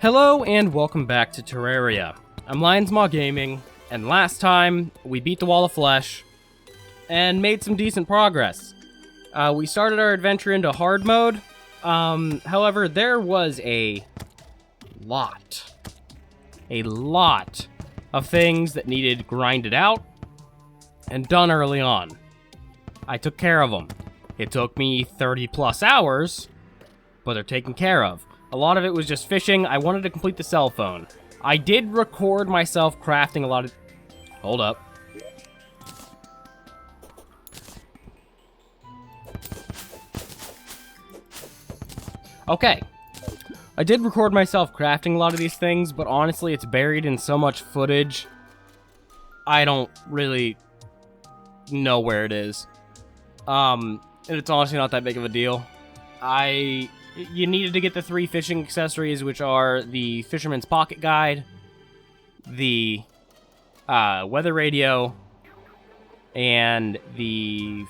Hello and welcome back to Terraria. I'm Lionsmaw Gaming, and last time we beat the Wall of Flesh and made some decent progress. We started our adventure into hard mode. However, there was a lot of things that needed grinded out and done early on. I took care of them. It took me 30 plus hours, but they're taken care of. A lot of it was just fishing. I wanted to complete the cell phone. I did record myself crafting a lot of... Hold up. Okay. I did record myself crafting a lot of these things, but honestly, it's buried in so much footage, I don't really know where it is. And it's honestly not that big of a deal. You needed to get the 3 fishing accessories, which are the Fisherman's Pocket Guide, the weather radio, and the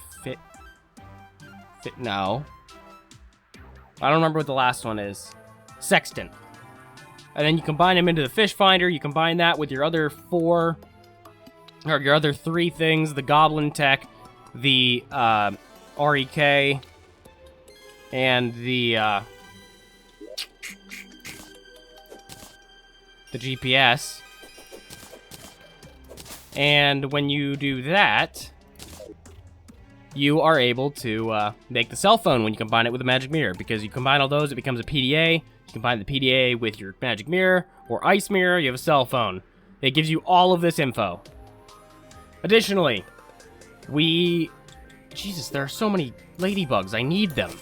no. I don't remember what the last one is. Sextant. And then you combine them into the fish finder. You combine that with your other 3 things, the Goblin Tech, the REK, and the GPS. And when you do that, you are able to make the cell phone when you combine it with a magic mirror. Because you combine all those, it becomes a PDA. You combine the PDA with your magic mirror or ice mirror, you have a cell phone. It gives you all of this info. Additionally, Jesus, there are so many ladybugs. I need them.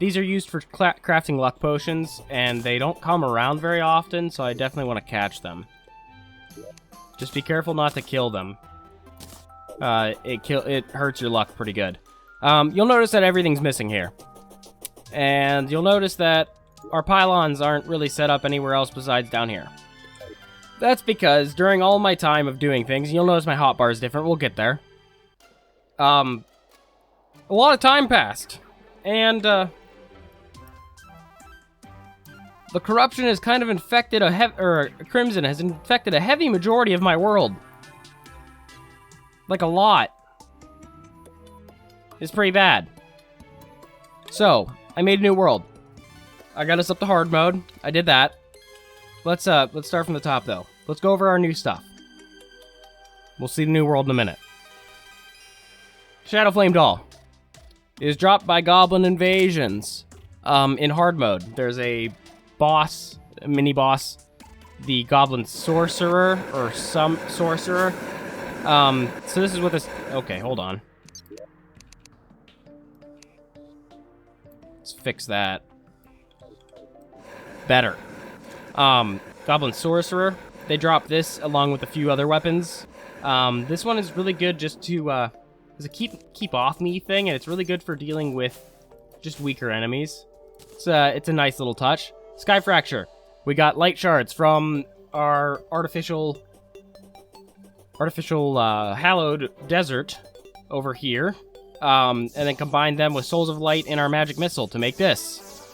These are used for crafting luck potions, and they don't come around very often, so I definitely want to catch them. Just be careful not to kill them. It hurts your luck pretty good. You'll notice that everything's missing here. And you'll notice that our pylons aren't really set up anywhere else besides down here. That's because during all my time of doing things, you'll notice my hotbar is different. We'll get there. A lot of time passed. And, the corruption has kind of infected Crimson has infected a heavy majority of my world. Like a lot. It's pretty bad. So, I made a new world. I got us up to hard mode. I did that. Let's start from the top though. Let's go over our new stuff. We'll see the new world in a minute. Shadowflame Doll is dropped by Goblin Invasions. In hard mode, there's a boss, a mini-boss, the Goblin Sorcerer, or some Sorcerer. So this is what this... Okay, hold on. Let's fix that. Better. Goblin Sorcerer. They drop this along with a few other weapons. This one is really good just to... it's a keep off me thing, and it's really good for dealing with just weaker enemies. It's a nice little touch. Sky Fracture. We got light shards from our artificial hallowed desert over here, and then combine them with Souls of Light in our magic missile to make this.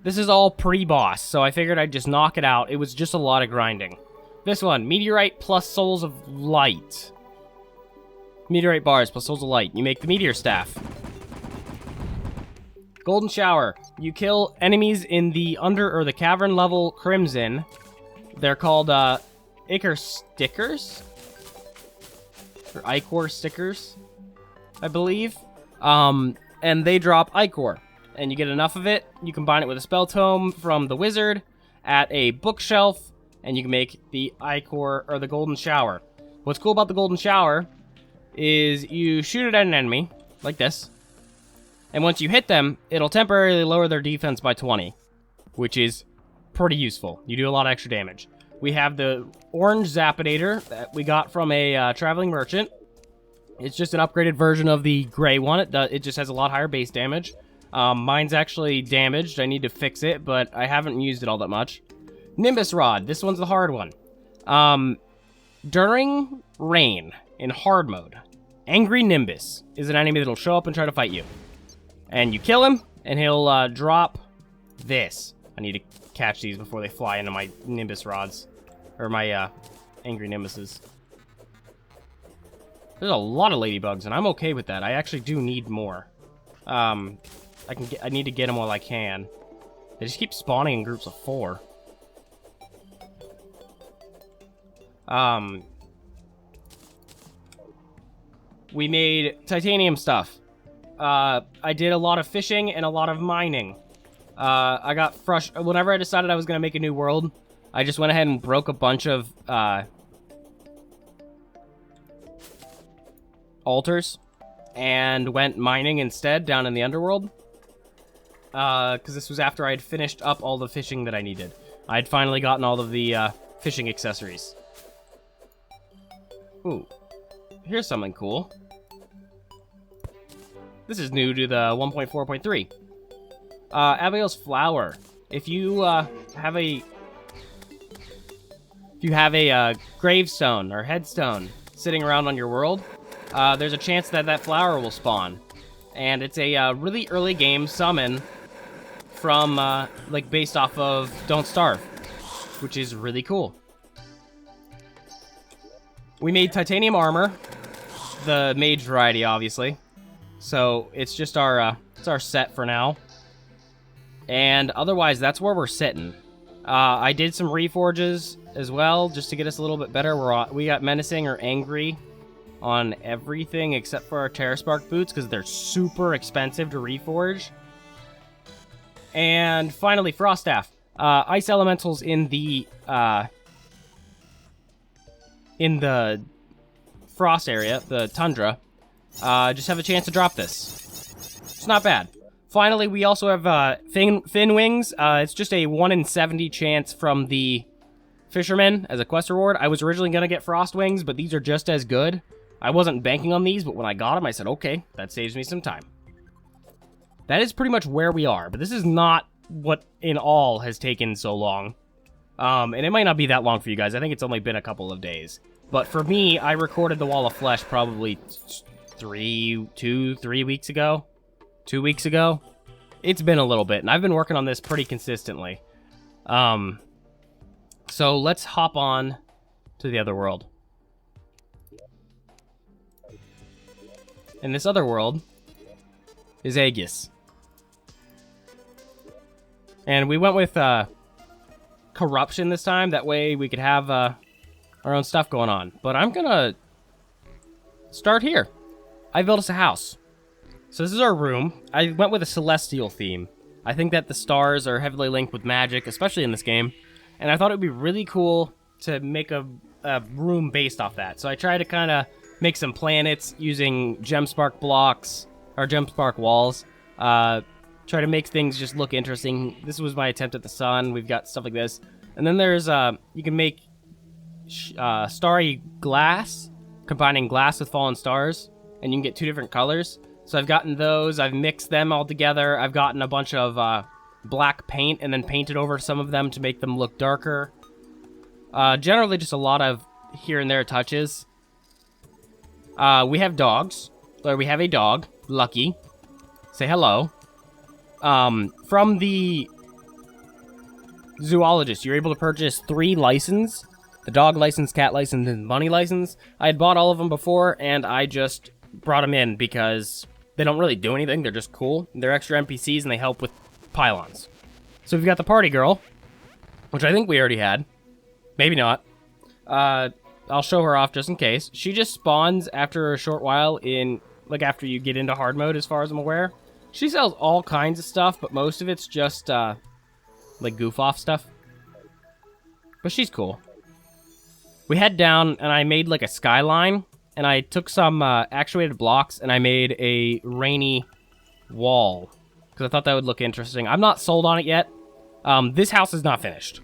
This is all pre-boss, so I figured I'd just knock it out. It was just a lot of grinding. This one, Meteorite plus Souls of Light. Meteorite bars plus Souls of Light. You make the Meteor Staff. Golden Shower. You kill enemies in the the Cavern level Crimson. They're called Ichor Stickers? Or Ichor Stickers, I believe. And they drop Ichor. And you get enough of it, you combine it with a spell tome from the wizard at a bookshelf, and you can make the Ichor, or the Golden Shower. What's cool about the Golden Shower is you shoot it at an enemy, like this, and once you hit them, it'll temporarily lower their defense by 20, which is pretty useful. You do a lot of extra damage. We have the Orange Zapinator that we got from a traveling merchant. It's just an upgraded version of the gray one. It just has a lot higher base damage. Mine's actually damaged. I need to fix it, but I haven't used it all that much. Nimbus Rod. This one's the hard one. During rain, in hard mode, Angry Nimbus is an enemy that'll show up and try to fight you. And you kill him, and he'll drop this. I need to catch these before they fly into my Nimbus Rods. Or my, Angry Nimbuses. There's a lot of ladybugs, and I'm okay with that. I actually do need more. I need to get them while I can. They just keep spawning in groups of 4. We made titanium stuff. I did a lot of fishing and a lot of mining. I got whenever I decided I was gonna make a new world, I just went ahead and broke a bunch of, altars and went mining instead down in the underworld. Because this was after I had finished up all the fishing that I needed. I had finally gotten all of the, fishing accessories. Ooh. Here's something cool. This is new to the 1.4.3. Abigail's flower. If you have a gravestone or headstone sitting around on your world, there's a chance that that flower will spawn. And it's a really early game summon from like based off of Don't Starve, which is really cool. We made titanium armor, the mage variety, obviously. So it's just our set for now. And otherwise, that's where we're sitting. I did some reforges as well, just to get us a little bit better. We got menacing or angry on everything except for our Terraspark boots, because they're super expensive to reforge. And finally, Frost Staff. Ice elementals in the frost area, the tundra, just have a chance to drop this. It's not bad. Finally, we also have fin wings. It's just a 1 in 70 chance from the fisherman as a quest reward. I was originally going to get frost wings, but these are just as good. I wasn't banking on these, but when I got them, I said, okay, that saves me some time. That is pretty much where we are, but this is not what in all has taken so long. And it might not be that long for you guys. I think it's only been a couple of days. But for me, I recorded the Wall of Flesh probably 3 weeks ago. 2 weeks ago. It's been a little bit, and I've been working on this pretty consistently. So let's hop on to the other world. And this other world is Aegis. And we went with corruption this time. That way we could have our own stuff going on. But I'm gonna start here. I built us a house. So this is our room. I went with a celestial theme. I think that the stars are heavily linked with magic, especially in this game. And I thought it would be really cool to make a room based off that. So I tried to kind of make some planets using Gemspark blocks, or Gemspark walls. Try to make things just look interesting. This was my attempt at the sun. We've got stuff like this. And then there's, you can make starry glass, combining glass with fallen stars. And you can get 2 different colors. So I've gotten those, I've mixed them all together, I've gotten a bunch of black paint and then painted over some of them to make them look darker. Generally just a lot of here and there touches. We have dogs, or we have a dog, Lucky. Say hello. From the zoologist, you're able to purchase 3 licenses. The dog license, cat license, and bunny license. I had bought all of them before, and I just brought them in because they don't really do anything. They're just cool. They're extra NPCs, and they help with pylons. So we've got the party girl, which I think we already had. Maybe not. I'll show her off just in case. She just spawns after a short while in, like, after you get into hard mode, as far as I'm aware. She sells all kinds of stuff, but most of it's just, like, goof-off stuff. But she's cool. We head down, and I made, like, a skyline. And I took some actuated blocks and I made a rainy wall. Because I thought that would look interesting. I'm not sold on it yet. This house is not finished.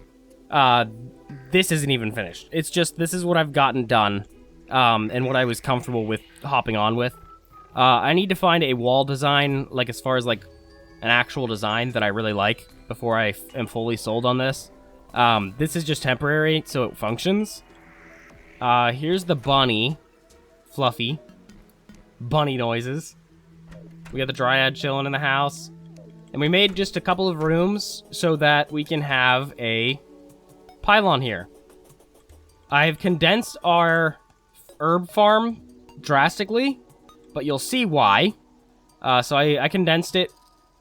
This isn't even finished. It's just, this is what I've gotten done. And what I was comfortable with hopping on with. I need to find a wall design, like as far as like an actual design that I really like before I am fully sold on this. This is just temporary, so it functions. Here's the bunny. Fluffy. Bunny noises. We got the Dryad chilling in the house. And we made just a couple of rooms so that we can have a pylon here. I've condensed our herb farm drastically, but you'll see why. So I condensed it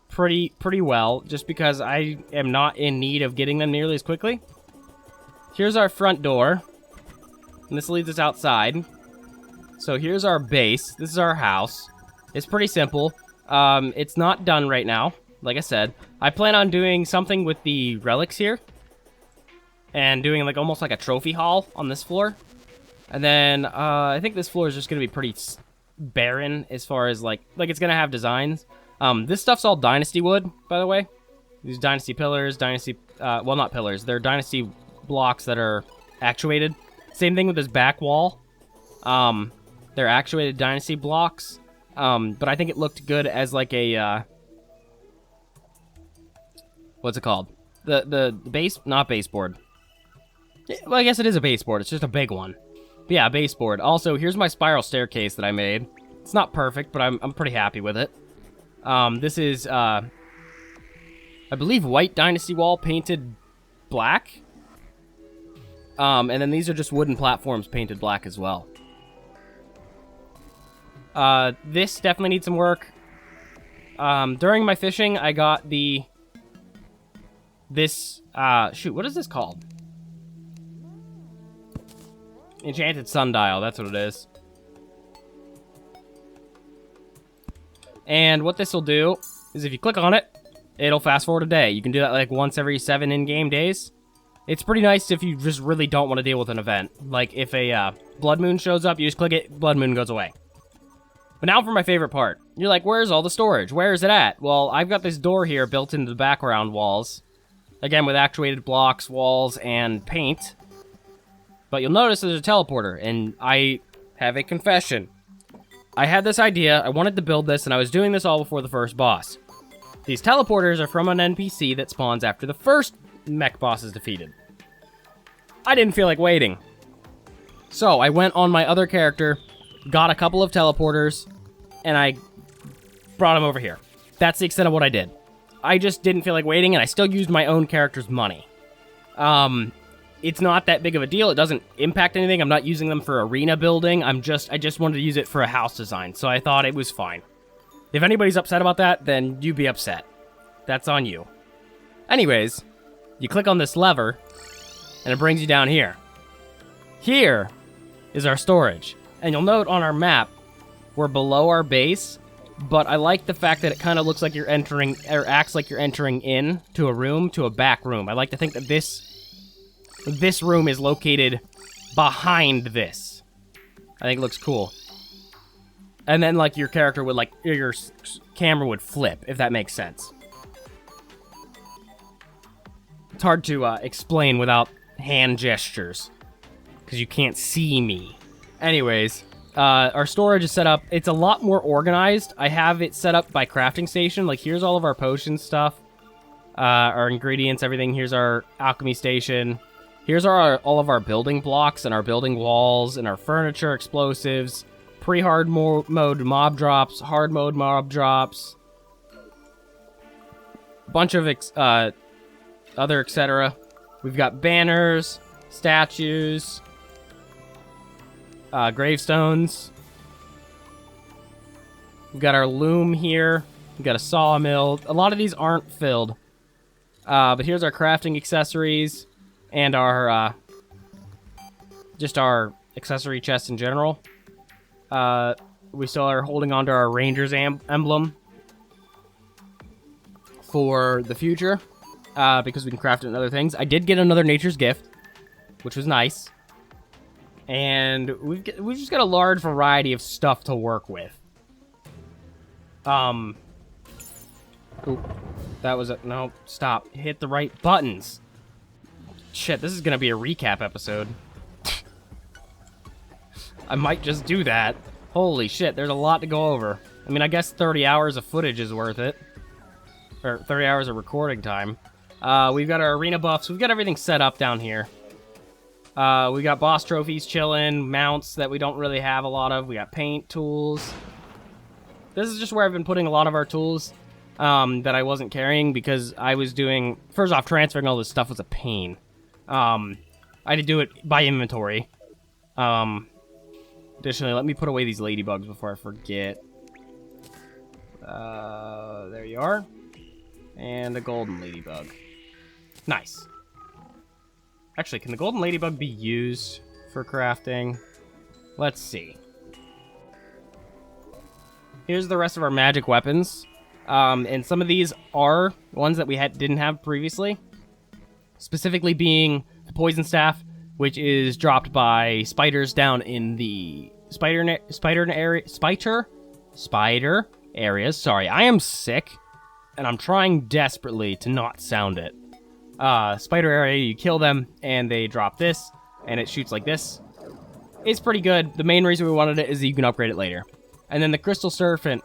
pretty well, just because I am not in need of getting them nearly as quickly. Here's our front door, and this leads us outside. So here's our base. This is our house. It's pretty simple. It's not done right now, like I said. I plan on doing something with the relics here, and doing like almost like a trophy hall on this floor. And then I think this floor is just gonna be pretty barren as far as like it's gonna have designs. This stuff's all dynasty wood, by the way. These dynasty pillars, well, not pillars. They're dynasty blocks that are actuated. Same thing with this back wall. They're actuated dynasty blocks. But I think it looked good as like a what's it called? The base, not baseboard. Well, I guess it is a baseboard. It's just a big one. But yeah, baseboard. Also, here's my spiral staircase that I made. It's not perfect, but I'm pretty happy with it. This is I believe white dynasty wall painted black. And then these are just wooden platforms painted black as well. This definitely needs some work. During my fishing, I got shoot, what is this called? Enchanted sundial, that's what it is. And what this will do is if you click on it, it'll fast forward a day. You can do that like once every 7 in-game days. It's pretty nice if you just really don't want to deal with an event. Like if a blood moon shows up, you just click it, blood moon goes away. But now for my favorite part. You're like, where's all the storage? Where is it at? Well, I've got this door here built into the background walls. Again, with actuated blocks, walls, and paint. But you'll notice there's a teleporter, and I have a confession. I had this idea, I wanted to build this, and I was doing this all before the first boss. These teleporters are from an NPC that spawns after the first mech boss is defeated. I didn't feel like waiting. So, I went on my other character, got a couple of teleporters, and I brought them over here. That's the extent of what I did. I just didn't feel like waiting, and I still used my own character's money. It's not that big of a deal. It doesn't impact anything. I'm not using them for arena building. I just wanted to use it for a house design, so I thought it was fine. If anybody's upset about that, then you be upset. That's on you. Anyways, you click on this lever, and it brings you down here. Here is our storage. And you'll note on our map, we're below our base, but I like the fact that it kind of looks like you're entering, or acts like you're entering in to a room, to a back room. I like to think that this room is located behind this. I think it looks cool. And then, like, your character would, like, your camera would flip, if that makes sense. It's hard to explain without hand gestures, because you can't see me. Anyways, our storage is set up. It's a lot more organized. I have it set up by crafting station. Like, here's all of our potion stuff, our ingredients, everything. Here's our alchemy station. Here's all of our building blocks and our building walls and our furniture, explosives, pre-hard mode mob drops, hard mode mob drops, bunch of other etc. We've got banners, statues, gravestones. We've got our loom here. We've got a sawmill. A lot of these aren't filled. But here's our crafting accessories and our, just our accessory chest in general. We still are holding on to our Ranger's emblem for the future, because we can craft it in other things. I did get another Nature's Gift, which was nice. And we've just got a large variety of stuff to work with. Oop, that was a... No, stop. Hit the right buttons. Shit, this is gonna be a recap episode. I might just do that. Holy shit, there's a lot to go over. I mean, I guess 30 hours of footage is worth it. Or 30 hours of recording time. We've got our arena buffs. We've got everything set up down here. We got boss trophies chilling, mounts that we don't really have a lot of. We got paint tools. This is just where I've been putting a lot of our tools. that I wasn't carrying because I was doing... First off, transferring all this stuff was a pain. I had to do it by inventory. Additionally, let me put away these ladybugs before I forget. There you are. And a golden ladybug. Nice. Actually, can the golden ladybug be used for crafting? Let's see. Here's the rest of our magic weapons. And some of these are ones that we didn't have previously. Specifically being the poison staff, which is dropped by spiders down in the spider areas. Sorry, I am sick, and I'm trying desperately to not sound it. Spider area, you kill them, and they drop this, and it shoots like this. It's pretty good. The main reason we wanted it is that you can upgrade it later. And then the Crystal Serpent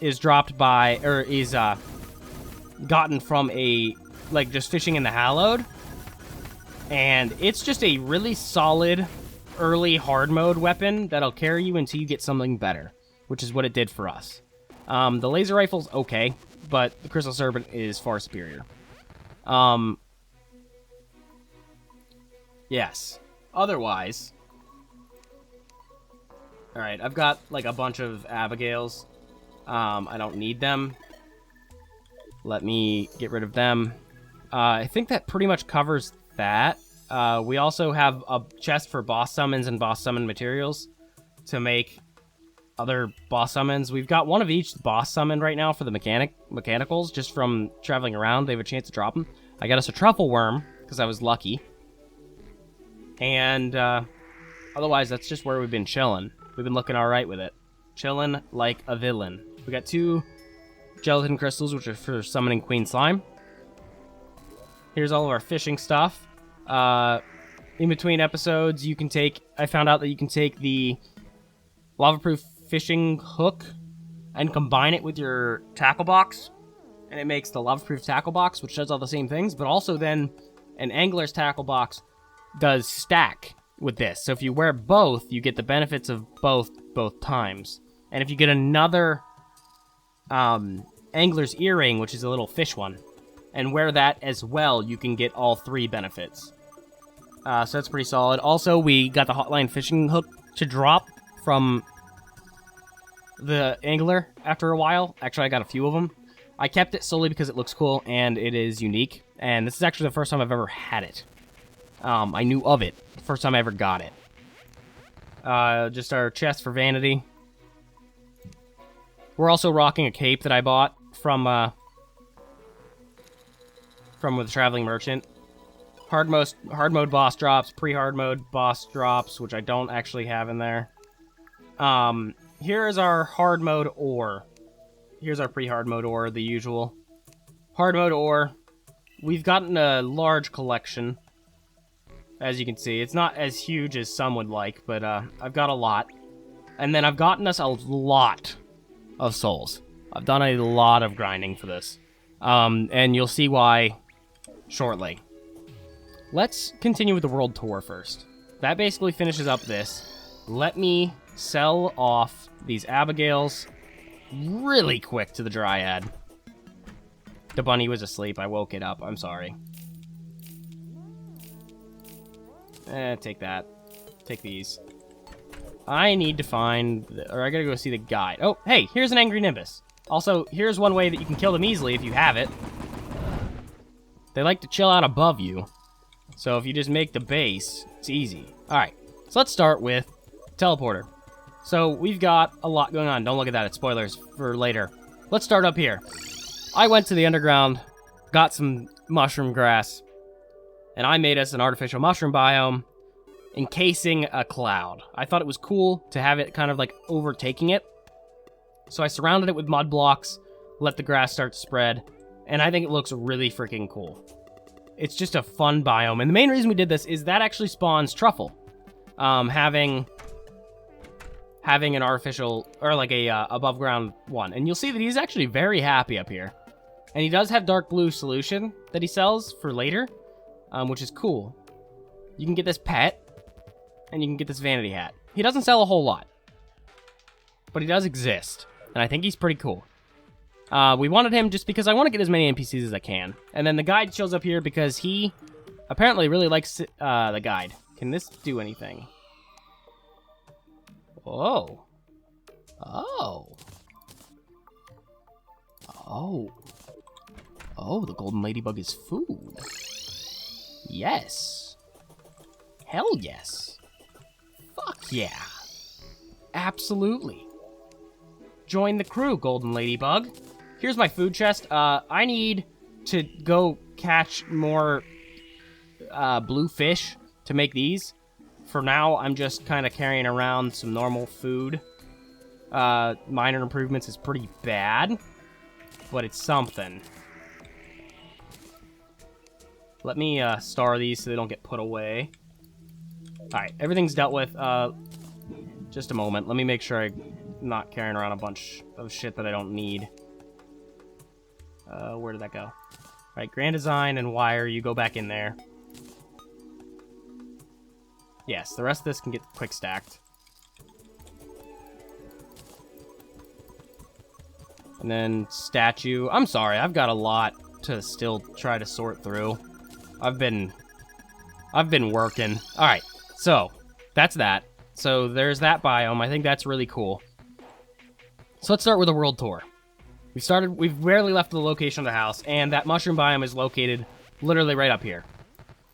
is dropped by, or is gotten from just fishing in the Hallowed. And it's just a really solid early hard mode weapon that'll carry you until you get something better, which is what it did for us. The laser rifle's okay, but the Crystal Serpent is far superior. Yes. Otherwise... Alright, I've got, like, a bunch of Abigails. I don't need them. Let me get rid of them. I think that pretty much covers that. We also have a chest for boss summons and boss summon materials to make other boss summons. We've got one of each boss summon right now for the mechanicals, just from traveling around. They have a chance to drop them. I got us a truffle worm, because I was lucky. And, otherwise, that's just where we've been chilling. We've been looking alright with it. Chilling like a villain. We got 2 gelatin crystals, which are for summoning Queen Slime. Here's all of our fishing stuff. In between episodes, you can take... I found out that you can take the lava-proof fishing hook and combine it with your tackle box. And it makes the lava-proof tackle box, which does all the same things. But also then, an angler's tackle box does stack with this. So if you wear both, you get the benefits of both times. And if you get another angler's earring, which is a little fish one, and wear that as well, you can get all 3 benefits. So that's pretty solid. Also, we got the Hotline fishing hook to drop from the angler after a while. Actually, I got a few of them. I kept it solely because it looks cool and it is unique. And this is actually the first time I've ever had it. I knew of it. The first time I ever got it. Just our chest for vanity. We're also rocking a cape that I bought from the traveling merchant. Hard mode boss drops, pre-hard mode boss drops, which I don't actually have in there. Here is our hard mode ore. Here's our pre-hard mode ore, the usual. Hard mode ore. We've gotten a large collection. As you can see, it's not as huge as some would like, but I've got a lot. And then I've gotten us a lot of souls. I've done a lot of grinding for this. And you'll see why shortly. Let's continue with the world tour first. That basically finishes up this. Let me sell off these Abigails really quick to the Dryad. The bunny was asleep. I woke it up. I'm sorry. Take that. Take these. I need to find... or I gotta go see the guide. Oh, hey, here's an angry Nimbus. Also, here's one way that you can kill them easily if you have it. They like to chill out above you. So if you just make the base, it's easy. Alright, so let's start with teleporter. So we've got a lot going on. Don't look at that, it's spoilers for later. Let's start up here. I went to the underground, got some mushroom grass, and I made us an artificial mushroom biome encasing a cloud. I thought it was cool to have it kind of like overtaking it. So I surrounded it with mud blocks, let the grass start to spread, and I think it looks really freaking cool. It's just a fun biome, and the main reason we did this is that actually spawns truffle. Having an artificial, or like a above ground one. And you'll see that he's actually very happy up here. And he does have dark blue solution that he sells for later, which is cool. You can get this pet, and you can get this vanity hat. He doesn't sell a whole lot, but he does exist, and I think he's pretty cool. We wanted him just because I want to get as many NPCs as I can. And then the guide shows up here because he apparently really likes the guide. Can this do anything? Oh. Oh. Oh. Oh, the golden ladybug is food. Yes. Hell yes. Fuck yeah. Absolutely. Join the crew, golden ladybug. Here's my food chest. I need to go catch more blue fish to make these. For now, I'm just kind of carrying around some normal food. Minor improvements is pretty bad, but it's something. Let me star these so they don't get put away. Alright, everything's dealt with. Just a moment. Let me make sure I'm not carrying around a bunch of shit that I don't need. Where did that go? Alright, Grand Design and Wire, you go back in there. Yes, the rest of this can get quick stacked. And then statue. I'm sorry, I've got a lot to still try to sort through. I've been working. Alright, so that's that. So there's that biome. I think that's really cool. So let's start with a world tour. We've barely left the location of the house, and that mushroom biome is located literally right up here.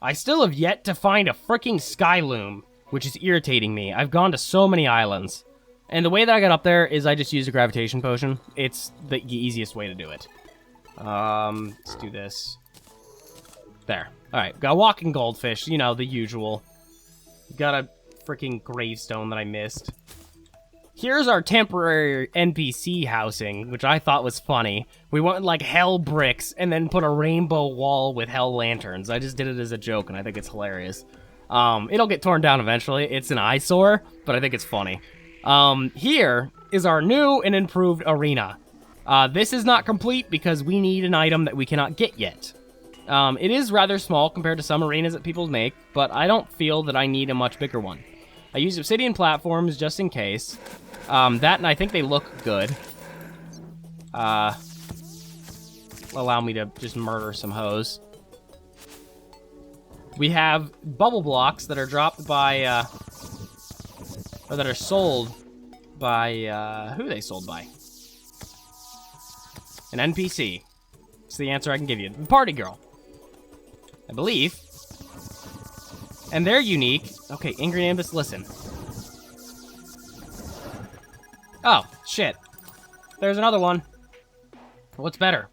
I still have yet to find a freaking sky loom, which is irritating me. I've gone to so many islands. And the way that I got up there is I just used a gravitation potion. It's the easiest way to do it. Let's do this. There. Alright, got a walking goldfish, you know, the usual. Got a freaking gravestone that I missed. Here's our temporary NPC housing, which I thought was funny. We went like hell bricks and then put a rainbow wall with hell lanterns. I just did it as a joke, and I think it's hilarious. It'll get torn down eventually. It's an eyesore, but I think it's funny. Here is our new and improved arena. This is not complete because we need an item that we cannot get yet. It is rather small compared to some arenas that people make, but I don't feel that I need a much bigger one. I use obsidian platforms just in case. That, and I think they look good. Allow me to just murder some hoes. We have bubble blocks that are dropped by, or that are sold by, who are they sold by? An NPC. It's the answer I can give you. The party girl, I believe. And they're unique. Okay, Angry Nimbus, listen. Oh, shit. There's another one. What's better?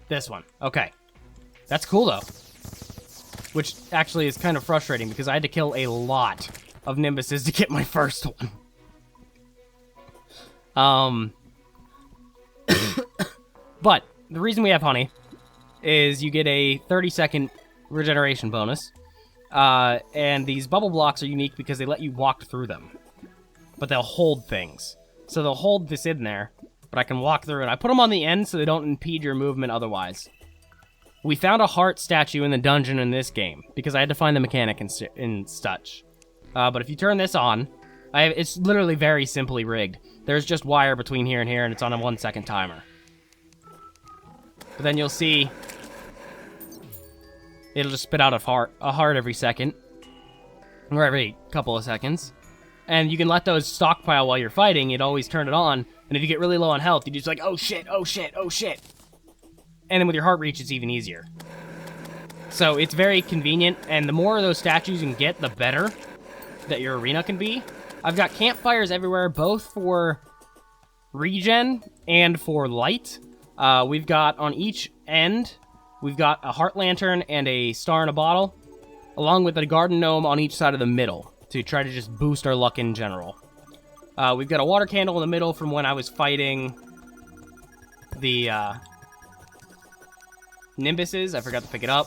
This one. Okay. That's cool, though. Which actually is kind of frustrating because I had to kill a lot of Nimbuses to get my first one. But the reason we have honey is you get a 30-second regeneration bonus. And these bubble blocks are unique because they let you walk through them. But they'll hold things. So they'll hold this in there, but I can walk through it. I put them on the end so they don't impede your movement otherwise. We found a heart statue in the dungeon in this game, because I had to find the mechanic in such. But if you turn this on, it's literally very simply rigged. There's just wire between here and here, and it's on a 1-second timer. But then you'll see it'll just spit out a heart every second, or every couple of seconds. And you can let those stockpile while you're fighting. It always turn it on, and if you get really low on health, you just like, oh shit, oh shit, oh shit. And then with your heart reach, it's even easier. So it's very convenient, and the more of those statues you can get, the better that your arena can be. I've got campfires everywhere, both for regen and for light. We've got on each end, we've got a heart lantern and a star in a bottle, along with a garden gnome on each side of the middle to try to just boost our luck in general. We've got a water candle in the middle from when I was fighting the Nimbuses. I forgot to pick it up.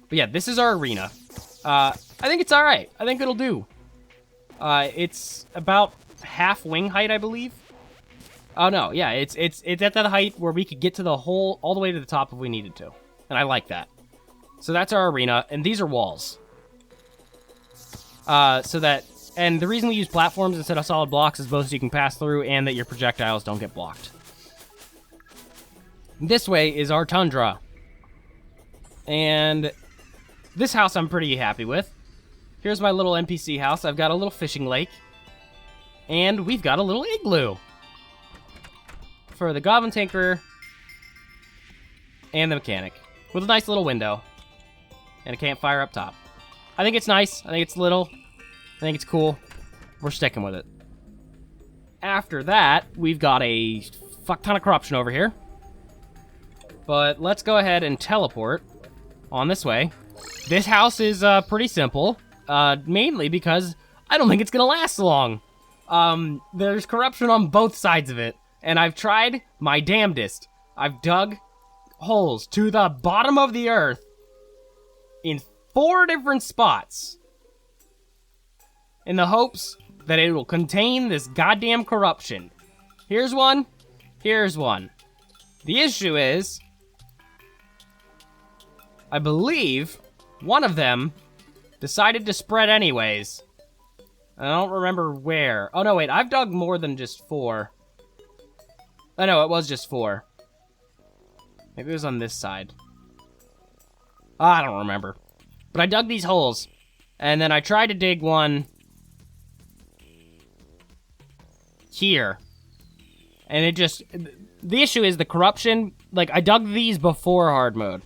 But yeah, this is our arena. I think it's alright. I think it'll do. It's about half wing height, I believe. Oh no, yeah, it's at that height where we could get to the all the way to the top if we needed to. And I like that. So that's our arena, and these are walls. So that And the reason we use platforms instead of solid blocks is both so you can pass through and that your projectiles don't get blocked. This way is our tundra. And this house I'm pretty happy with. Here's my little NPC house. I've got a little fishing lake. And we've got a little igloo. For the Goblin Tinkerer and the Mechanic. With a nice little window. And a campfire up top. I think it's nice. I think it's little. I think it's cool. We're sticking with it. After that, we've got a fuck ton of corruption over here. But let's go ahead and teleport on this way. This house is pretty simple. Mainly because I don't think it's gonna last long. There's corruption on both sides of it. And I've tried my damnedest. I've dug holes to the bottom of the earth in 4 different spots in the hopes that it will contain this goddamn corruption. Here's one. Here's one. The issue is, I believe one of them decided to spread anyways. I don't remember where. Oh, no, wait. I've dug more than just 4. Oh, no, it was just 4. Maybe it was on this side. I don't remember. But I dug these holes. And then I tried to dig one here. And it just... The issue is the corruption. Like, I dug these before hard mode.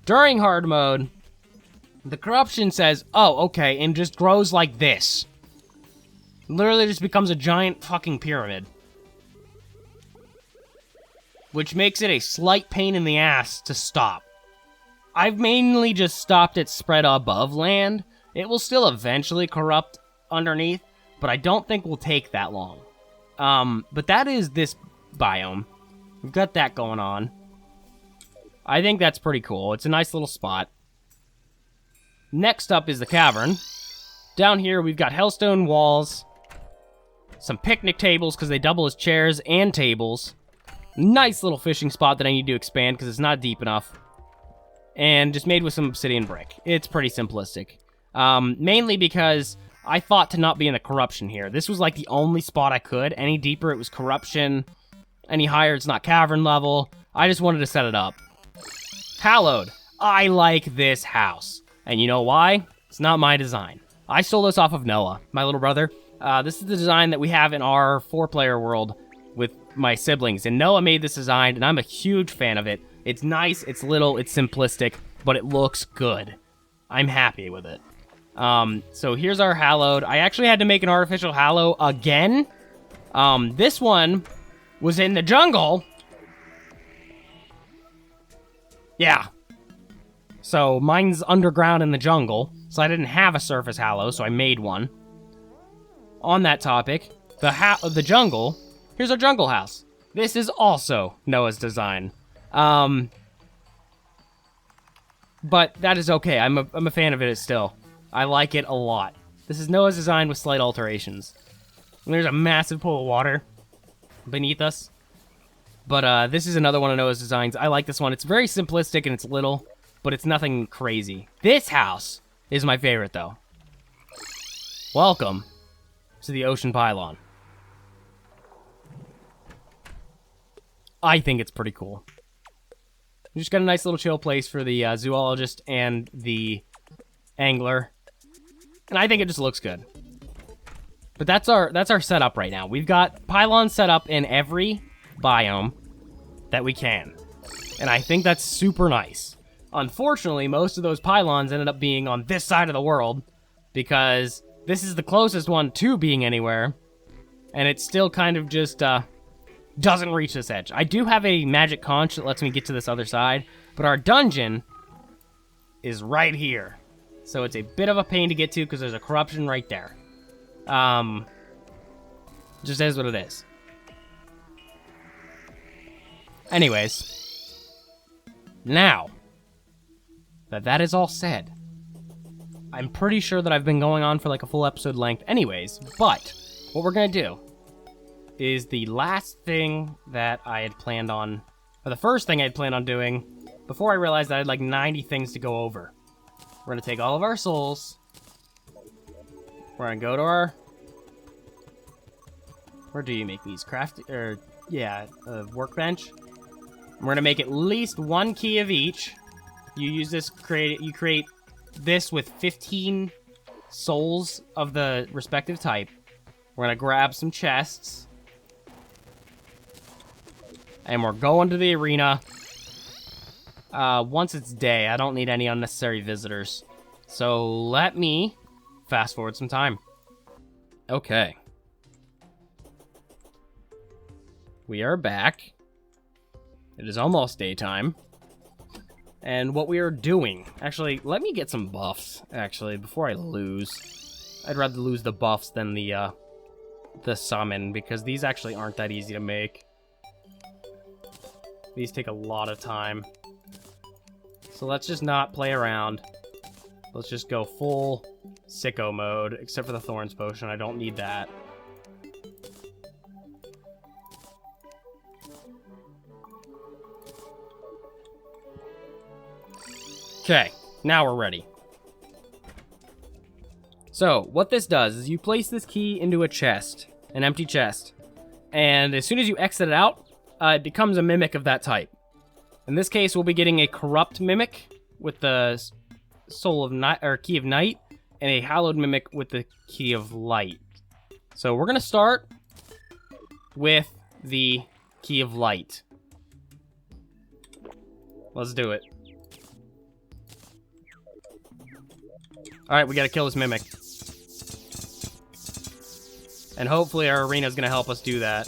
During hard mode, the corruption says, oh, okay, and just grows like this. Literally just becomes a giant fucking pyramid. Which makes it a slight pain in the ass to stop. I've mainly just stopped it spread above land. It will still eventually corrupt underneath, but I don't think will take that long. But that is this biome. We've got that going on. I think that's pretty cool. It's a nice little spot. Next up is the cavern. Down here, we've got hellstone walls. Some picnic tables, because they double as chairs and tables. Nice little fishing spot that I need to expand, because it's not deep enough. And just made with some obsidian brick. It's pretty simplistic. Mainly because I thought to not be in the corruption here. This was like the only spot I could. Any deeper, it was corruption. Any higher, it's not cavern level. I just wanted to set it up. Hallowed. I like this house. And you know why? It's not my design. I stole this off of Noah, my little brother. This is the design that we have in our 4-player world with my siblings. And Noah made this design, and I'm a huge fan of it. It's nice, it's little, it's simplistic, but it looks good. I'm happy with it. So here's our hallowed. I actually had to make an artificial hallow again. This one was in the jungle. Yeah. So mine's underground in the jungle, so I didn't have a surface hallow, so I made one. On that topic, the jungle, here's our jungle house. This is also Noah's design. But that is okay. I'm a fan of it still. I like it a lot. This is Noah's design with slight alterations. And there's a massive pool of water beneath us. But this is another one of Noah's designs. I like this one. It's very simplistic and it's little, but it's nothing crazy. This house is my favorite, though. Welcome to the Ocean Pylon. I think it's pretty cool. We just got a nice little chill place for the zoologist and the angler. And I think it just looks good. But that's our setup right now. We've got pylons set up in every biome that we can. And I think that's super nice. Unfortunately, most of those pylons ended up being on this side of the world because this is the closest one to being anywhere. And it still kind of just doesn't reach this edge. I do have a magic conch that lets me get to this other side, but our dungeon is right here. So it's a bit of a pain to get to because there's a corruption right there. Just is what it is. Anyways, now that is all said, I'm pretty sure that I've been going on for like a full episode length anyways, but what we're gonna do is the last thing that I had planned on, or the first thing I had planned on doing before I realized I had like 90 things to go over. We're gonna take all of our souls, We're gonna go to our... Where do you make these? Workbench. We're gonna make at least 1 key of each. You use this, you create this with 15 souls of the respective type. We're gonna grab some chests. And we're going to the arena. Once it's day, I don't need any unnecessary visitors. So let me fast forward some time. Okay. We are back. It is almost daytime. And what we are doing... Actually, let me get some buffs, actually, before I lose. I'd rather lose the buffs than the summon, because these actually aren't that easy to make. These take a lot of time. So let's just not play around. Let's just go full sicko mode, except for the Thorns Potion. I don't need that. Okay, now we're ready. So, what this does is you place this key into a chest, an empty chest, and as soon as you exit it out, it becomes a mimic of that type. In this case, we'll be getting a corrupt mimic with the soul of night, or key of night, and a hallowed mimic with the key of light. So we're gonna start with the key of light. Let's do it. Alright, we gotta kill this mimic. And hopefully our arena is gonna help us do that.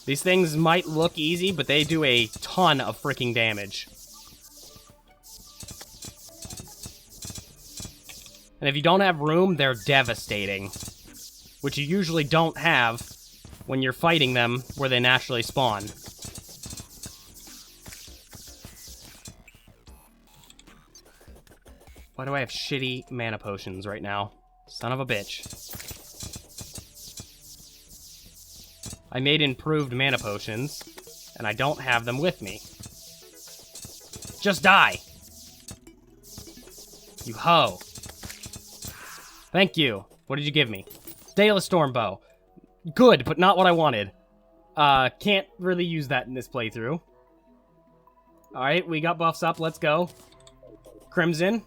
These things might look easy, but they do a ton of freaking damage. And if you don't have room, they're devastating. Which you usually don't have when you're fighting them where they naturally spawn. Why do I have shitty mana potions right now? Son of a bitch. I made improved mana potions, and I don't have them with me. Just die! You hoe. Thank you. What did you give me? Daedalus Storm Bow. Good, but not what I wanted. Can't really use that in this playthrough. Alright, we got buffs up, let's go. Crimson.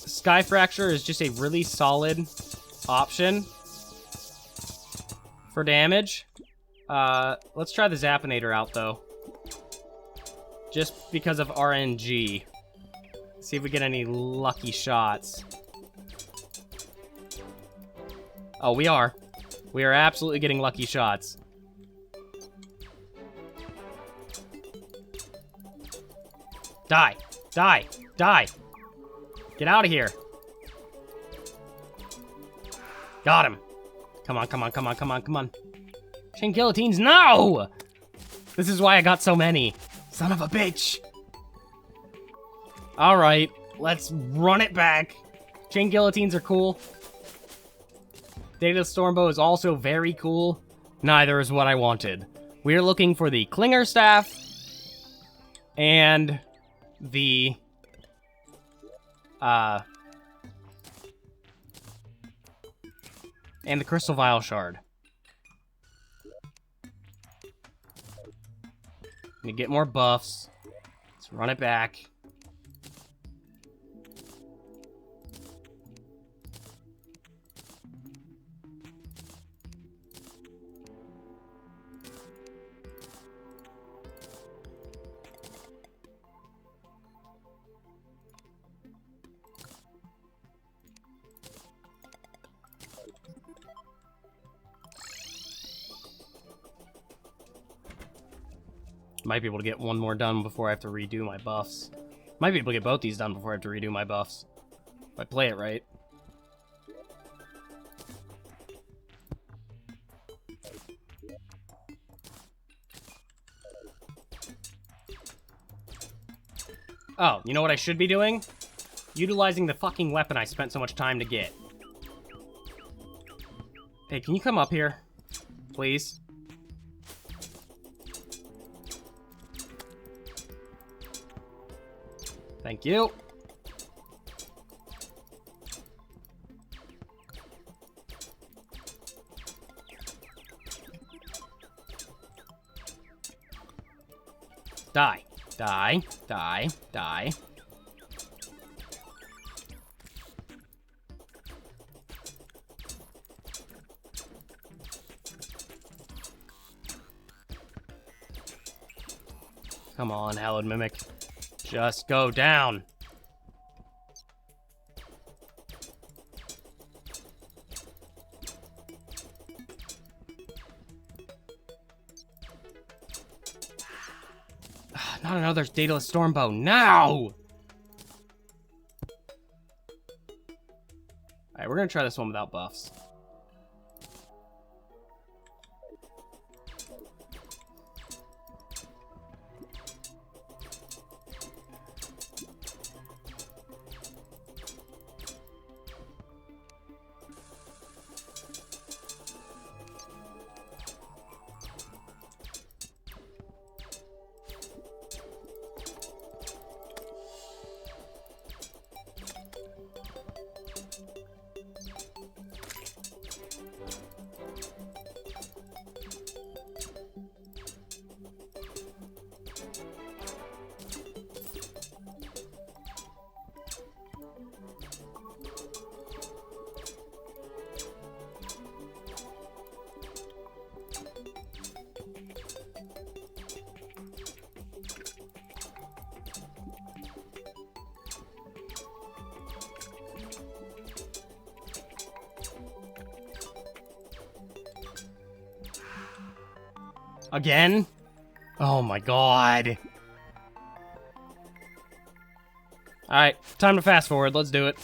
Sky Fracture is just a really solid option for damage. Let's try the Zappinator out, though. Just because of RNG. See if we get any lucky shots. Oh, we are. We are absolutely getting lucky shots. Die! Die! Die! Get out of here! Got him! Come on, come on, come on, come on, come on. Chain Guillotines, no! This is why I got so many. Son of a bitch! Alright, let's run it back. Chain Guillotines are cool. Daedalus Stormbow is also very cool. Neither is what I wanted. We're looking for the Clinger Staff and the Crystal Vial Shard. Need to get more buffs. Let's run it back. Might be able to get one more done before I have to redo my buffs. Might be able to get both these done before I have to redo my buffs. If I play it right. Oh, you know what I should be doing? Utilizing the fucking weapon I spent so much time to get. Hey, can you come up here? Please? Thank you. Die. Die. Die. Die. Come on, Hallowed Mimic. Just go down. Not another Daedalus Stormbow. No! Alright, we're gonna try this one without buffs. Again? Oh my god. Alright, time to fast forward. Let's do it.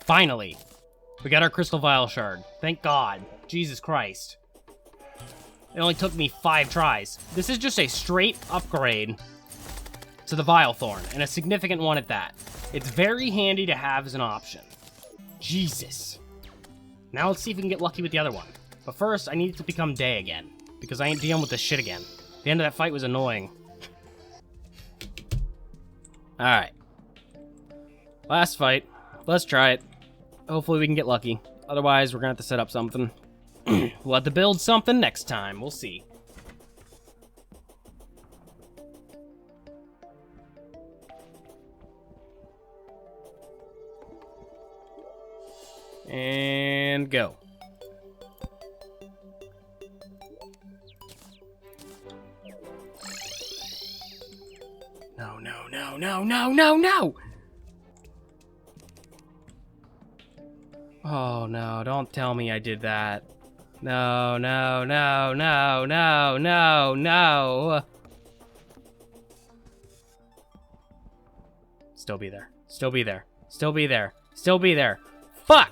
Finally, we got our Crystal Vial Shard. Thank God. Jesus Christ. It only took me 5 tries. This is just a straight upgrade to the Vial Thorn, and a significant one at that. It's very handy to have as an option. Jesus. Now let's see if we can get lucky with the other one. But first, I need it to become day again, because I ain't dealing with this shit again. The end of that fight was annoying. Alright. Last fight. Let's try it. Hopefully we can get lucky. Otherwise, we're gonna have to set up something. We'll have to build something next time. We'll see. And go. No, no, no, no, no, no, no! Oh no, don't tell me I did that. No, no, no, no, no, no, no. Still be there. Still be there. Still be there. Still be there. Fuck!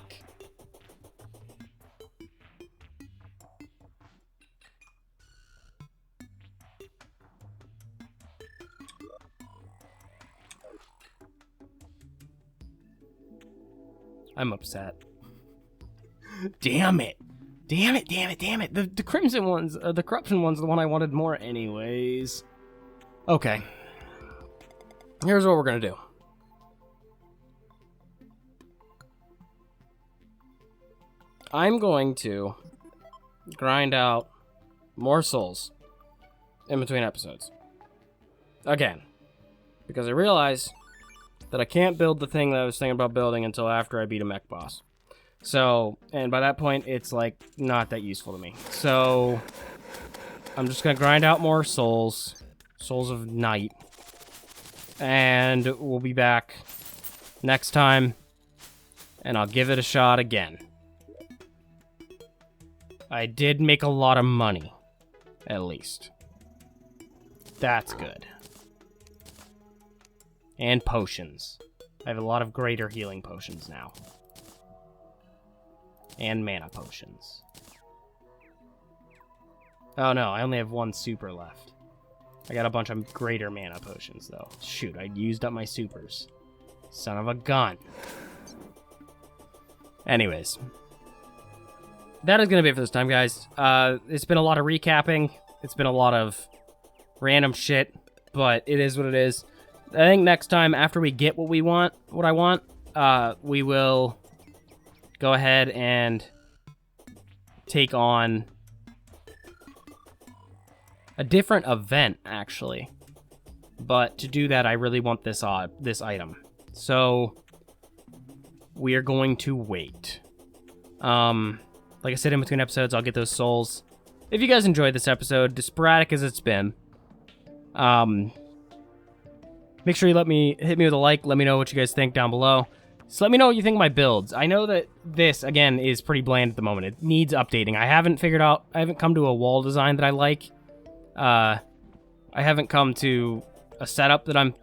I'm upset. Damn it. Damn it, damn it, damn it. The Crimson ones, the Corruption one's the one I wanted more anyways. Okay. Here's what we're gonna do. I'm going to grind out more souls in between episodes. Again. Because I realize that I can't build the thing that I was thinking about building until after I beat a mech boss. So, and by that point, it's, like, not that useful to me. So, I'm just gonna grind out more souls. Souls of Night. And we'll be back next time. And I'll give it a shot again. I did make a lot of money, at least. That's good. And potions. I have a lot of greater healing potions now. And mana potions. Oh no, I only have one super left. I got a bunch of greater mana potions, though. Shoot, I used up my supers. Son of a gun. Anyways. That is going to be it for this time, guys. It's been a lot of recapping. It's been a lot of random shit, but it is what it is. I think next time, after we get what I want, we will go ahead and take on a different event, actually. But to do that, I really want this item. So we are going to wait. Like I said, in between episodes, I'll get those souls. If you guys enjoyed this episode, as sporadic as it's been, make sure you hit me with a like. Let me know what you guys think down below. So let me know what you think of my builds. I know that this, again, is pretty bland at the moment. It needs updating. I haven't come to a wall design that I like. I haven't come to a setup that I'm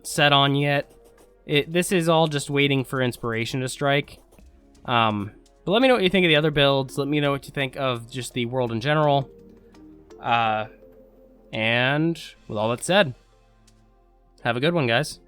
set on yet. This is all just waiting for inspiration to strike. But let me know what you think of the other builds. Let me know what you think of just the world in general. And with all that said, have a good one, guys.